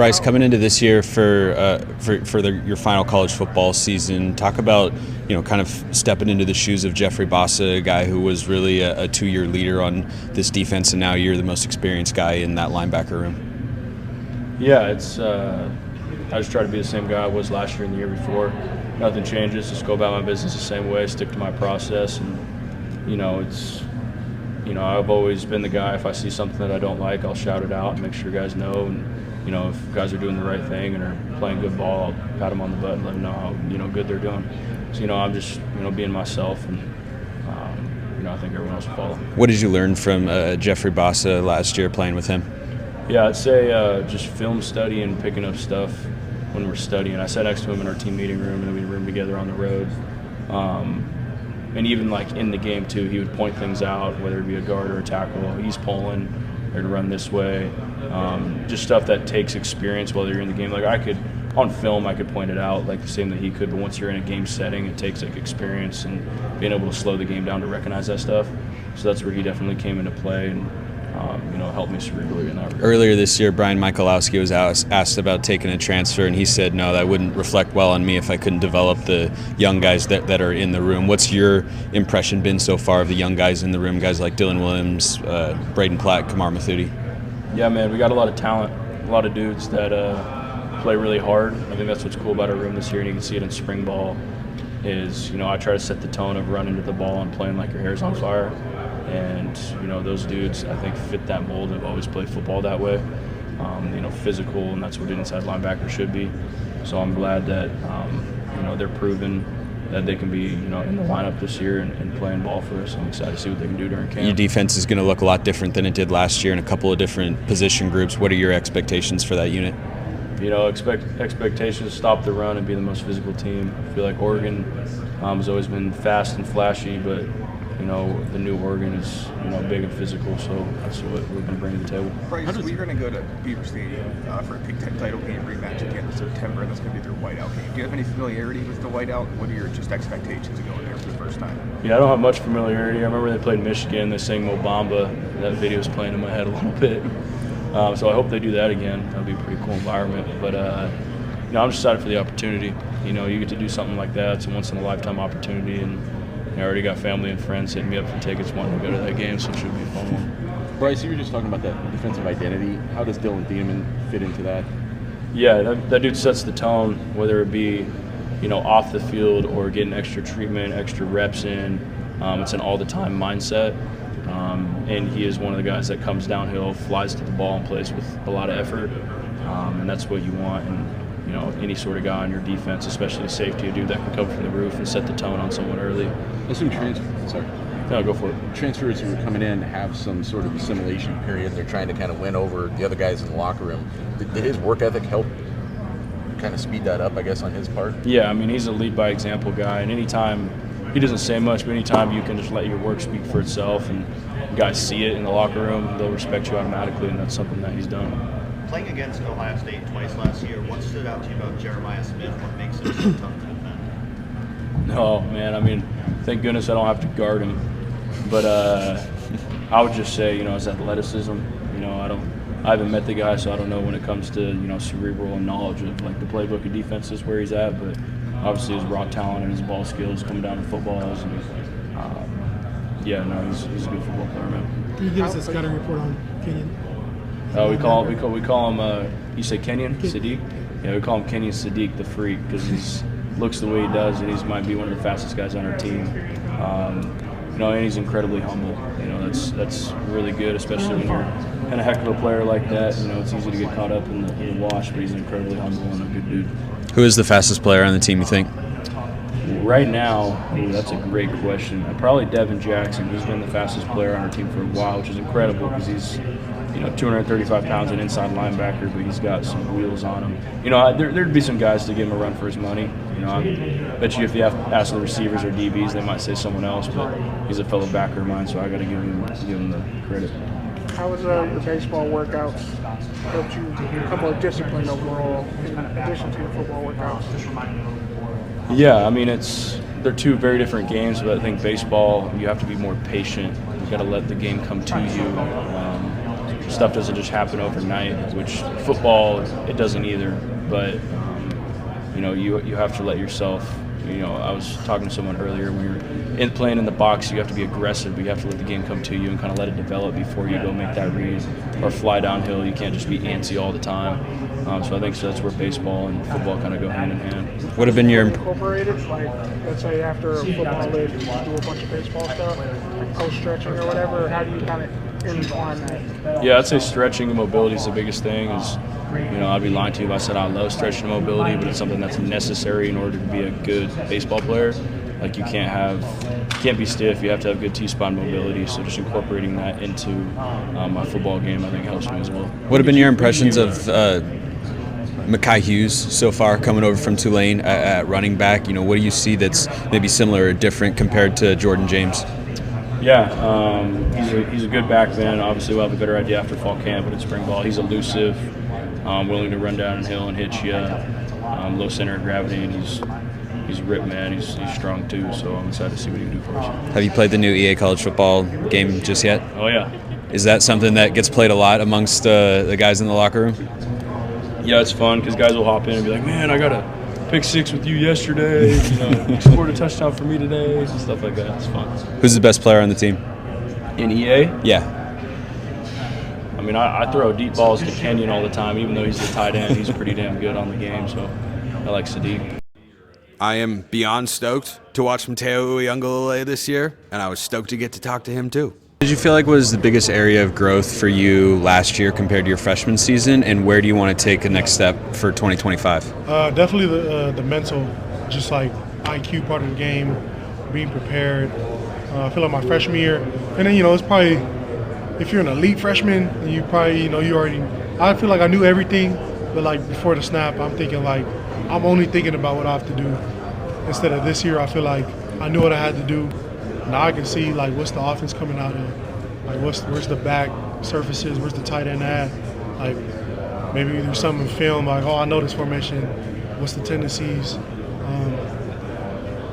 Bryce, coming into this year for your final college football season, talk about kind of stepping into the shoes of Jeffrey Bassa, a guy who was really a 2-year leader on this defense, and now you're the most experienced guy in that linebacker room. Yeah, it's I just try to be the same guy I was last year and the year before. Nothing changes. Just go about my business the same way, stick to my process, and I've always been the guy. If I see something that I don't like, I'll shout it out and make sure guys know. And if guys are doing the right thing and are playing good ball, I'll pat them on the butt and let them know how good they're doing. So I'm just being myself, and I think everyone else will follow. What did you learn from Jeffrey Bassa last year playing with him? Yeah, I'd say just film study and picking up stuff when we're studying. I sat next to him in our team meeting room, and then we roomed together on the road. And even like in the game too, he would point things out, whether it be a guard or a tackle. He's pulling, or to run this way. Just stuff that takes experience while you're in the game. Like on film, I could point it out like the same that he could, but once you're in a game setting, it takes like experience and being able to slow the game down to recognize that stuff. So that's where he definitely came into play and helped me cerebrally in that regard. Earlier this year, Brian Michalowski was asked about taking a transfer, and he said, no, that wouldn't reflect well on me if I couldn't develop the young guys that are in the room. What's your impression been so far of the young guys in the room, guys like Dylan Williams, Braden Platt, Kamar Mathudi? Yeah, man, we got a lot of talent, a lot of dudes that play really hard. I think that's what's cool about our room this year, and you can see it in spring ball, is, I try to set the tone of running to the ball and playing like your hair's on fire. And, those dudes, I think, fit that mold. Have always played football that way, physical, and that's what an inside linebacker should be. So I'm glad that, they're proven that they can be, in the lineup this year and playing ball for us. I'm excited to see what they can do during camp. Your defense is going to look a lot different than it did last year in a couple of different position groups. What are your expectations for that unit? Expectations to stop the run and be the most physical team. I feel like Oregon has always been fast and flashy, but the new Oregon is, big and physical, so that's what we're going to bring to the table. Bryce, we're going to go to Beaver Stadium for a Big Ten title game rematch at the end of September, and that's going to be their whiteout game. Do you have any familiarity with the whiteout? What are your just expectations of going there for the first time? Yeah, I don't have much familiarity. I remember they played Michigan. They sang Mo Bamba. That video is playing in my head a little bit. So I hope they do that again. That'll be a pretty cool environment. But, I'm just excited for the opportunity. You get to do something like that. It's a once-in-a-lifetime opportunity, and I already got family and friends hitting me up for tickets wanting to go to that game, so it should be a fun one. Bryce, you were just talking about that defensive identity. How does Dylan Thieneman fit into that? Yeah, that dude sets the tone, whether it be, off the field or getting extra treatment, extra reps in. It's an all-the-time mindset, and he is one of the guys that comes downhill, flies to the ball, and plays with a lot of effort, and that's what you want. And any sort of guy on your defense, especially a safety, a dude that can come from the roof and set the tone on someone early. No, go for it. Transfers who are coming in have some sort of assimilation period. They're trying to kind of win over the other guys in the locker room. Did his work ethic help kind of speed that up, I guess, on his part? Yeah, he's a lead by example guy, and anytime he doesn't say much, but anytime you can just let your work speak for itself and guys see it in the locker room, they'll respect you automatically, and that's something that he's done. Playing against Ohio State twice last year, what stood out to you about Jeremiah Smith? What makes him so tough to defend? Oh, man, thank goodness I don't have to guard him. But I would just say, his athleticism. I haven't met the guy, so I don't know when it comes to, cerebral and knowledge of like the playbook of defenses where he's at. But obviously his raw talent and his ball skills coming down to footballs. And he's a good football player, man. Can you give us a scouting report on Kenyon? We call him. You say Kenyon Sadiq? Yeah, we call him Kenyon Sadiq, the freak, because he looks the way he does, and he might be one of the fastest guys on our team. And he's incredibly humble. That's really good, especially when you're kind of heck of a player like that. It's easy to get caught up in the wash, but he's incredibly humble and a good dude. Who is the fastest player on the team, you think? Right now, that's a great question. Probably Devin Jackson. He's been the fastest player on our team for a while, which is incredible because he's 235 pounds, an inside linebacker, but he's got some wheels on him. There'd be some guys to give him a run for his money. I bet you if you ask the receivers or DBs, they might say someone else, but he's a fellow backer of mine, so I got to give him the credit. How has your baseball workouts helped you become more disciplined overall in addition to your football workouts? Yeah, they're two very different games, but I think baseball, you have to be more patient. You got to let the game come to you. stuff doesn't just happen overnight, which football, it doesn't either. But, you have to let yourself, I was talking to someone earlier, when you're playing in the box, you have to be aggressive, but you have to let the game come to you and kind of let it develop before you go make that read or fly downhill. You can't just be antsy all the time. So I think that's where baseball and football kind of go hand in hand. What have been your incorporated? Like, let's say after a football leg, you do a bunch of baseball stuff, like post stretching or whatever. How do you kind of intertwine that? Yeah, I'd say stretching and mobility is the biggest thing. I'd be lying to you if I said I love stretching and mobility, but it's something that's necessary in order to be a good baseball player. Like, you can't be stiff. You have to have good T-spine mobility. So just incorporating that into my football game, I think, helps me as well. What have been your impressions of Mekhi Hughes so far, coming over from Tulane at running back? What do you see that's maybe similar or different compared to Jordan James? Yeah, he's a good back man. Obviously, we'll have a better idea after fall camp, but in spring ball, he's elusive, willing to run downhill and hit you, low center of gravity, and he's a rip man. He's strong too, so I'm excited to see what he can do for us. Have you played the new EA college football game just yet? Oh, yeah. Is that something that gets played a lot amongst the guys in the locker room? Yeah, it's fun because guys will hop in and be like, man, I got a pick six with you yesterday. You scored a touchdown for me today, and stuff like that. It's fun. Who's the best player on the team? In EA? Yeah. I mean, I throw deep balls to Kenyon all the time. Even though he's the tight end, he's pretty damn good on the game, so I like Sadiq. I am beyond stoked to watch Matayo Uiagalelei this year, and I was stoked to get to talk to him too. What did you feel like was the biggest area of growth for you last year compared to your freshman season, and where do you want to take the next step for 2025? Definitely the mental, just like IQ part of the game, being prepared. I feel like my freshman year, and then it's probably, if you're an elite freshman, you probably you already. I feel like I knew everything, but like before the snap, I'm thinking like I'm only thinking about what I have to do. Instead of this year, I feel like I knew what I had to do. Now I can see like what's the offense coming out of, like where's the back surfaces, where's the tight end at, like maybe there's something in film like, oh, I know this formation, what's the tendencies.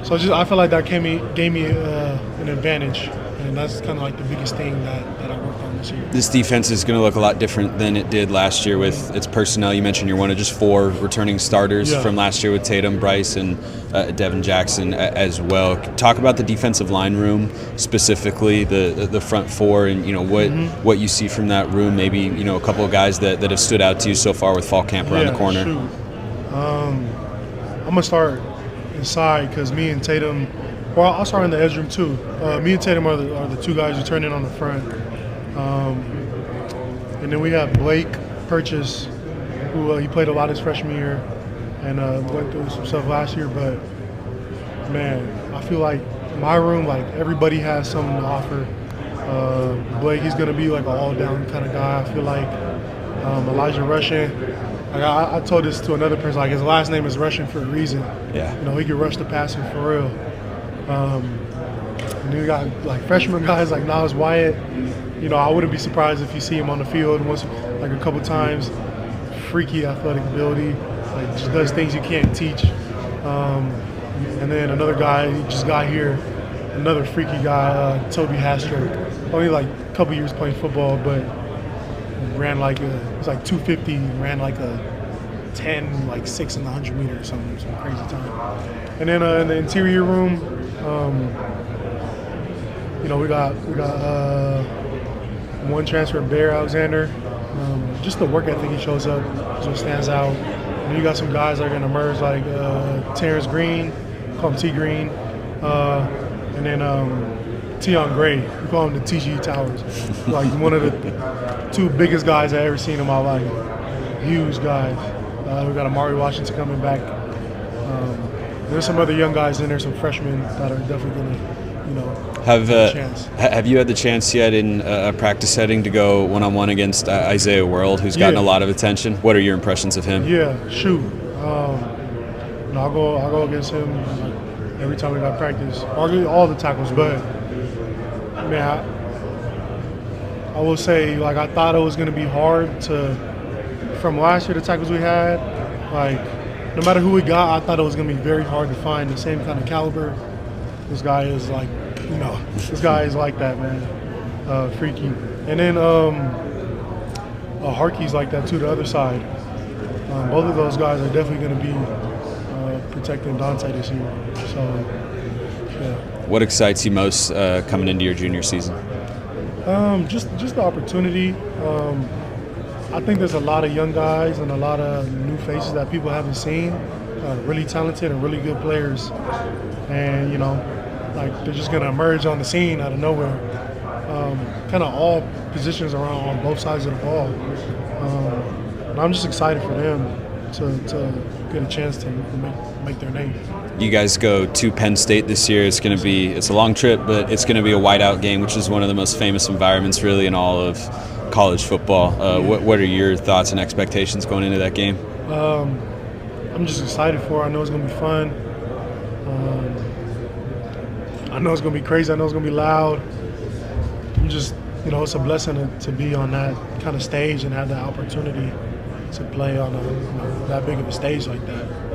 So I feel like that gave me an advantage, and that's kind of like the biggest thing that I worked on this year. This defense is going to look a lot different than it did last year with its personnel. You mentioned you're one of just 4 returning starters from last year with Tatum, Bryce, and Devin Jackson as well. Talk about the defensive line room, specifically the front 4, and what you see from that room. Maybe a couple of guys that have stood out to you so far with fall camp around the corner. I'm gonna start inside because me and Tatum. Well, I'll start in the edge room too. Me and Tatum are the 2 guys who turn in on the front. And then we have Blake Purchase, who he played a lot his freshman year and went through some stuff last year. But, man, I feel like my room, like everybody has something to offer. Blake, he's going to be like an all-down kind of guy. I feel like Elijah Rushing. Like I told this to another person, like his last name is Rushing for a reason. Yeah. He could rush the passer for real. And then we got like freshman guys like Nas Wyatt. I wouldn't be surprised if you see him on the field once, like a couple times. Freaky athletic ability, like just does things you can't teach. And then another guy he just got here, another freaky guy, Toby Hastert. Only like a couple years playing football, but ran like it was like 250, ran like a 10, like 6 in the 100 meter or something, some crazy time. And then in the interior room, we got one transfer, Bear Alexander. Just the work ethic he shows up is what stands out. And you got some guys that are going to emerge like Terrence Green, call him T Green, and then Tion Gray. We call him the TG Towers. Like one of the 2 biggest guys I've ever seen in my life. Huge guys. We got Amari Washington coming back. There's some other young guys in there, some freshmen that are definitely going to, have a chance. Have you had the chance yet in a practice setting to go one-on-one against Isaiah World, who's gotten a lot of attention? What are your impressions of him? Yeah, shoot. I'll go against him every time we got practice. All the tackles, but man, I will say, like, I thought it was going to be hard from last year, the tackles we had, like, no matter who we got, I thought it was going to be very hard to find the same kind of caliber. This guy is like, this guy is like that, man. Freaky. And then Harkey's like that too, the other side. Both of those guys are definitely going to be protecting Dante this year. So, yeah. What excites you most coming into your junior season? Just the opportunity. I think there's a lot of young guys and a lot of new faces that people haven't seen. Really talented and really good players, and like they're just going to emerge on the scene out of nowhere. Kind of all positions around on both sides of the ball. And I'm just excited for them to get a chance to make their name. You guys go to Penn State this year. It's a long trip, but it's going to be a whiteout game, which is one of the most famous environments really in all of college football. What are your thoughts and expectations going into that game? I'm just excited for it. I know it's going to be fun. I know it's going to be crazy. I know it's going to be loud. I'm just, it's a blessing to be on that kind of stage and have that opportunity to play on that big of a stage like that.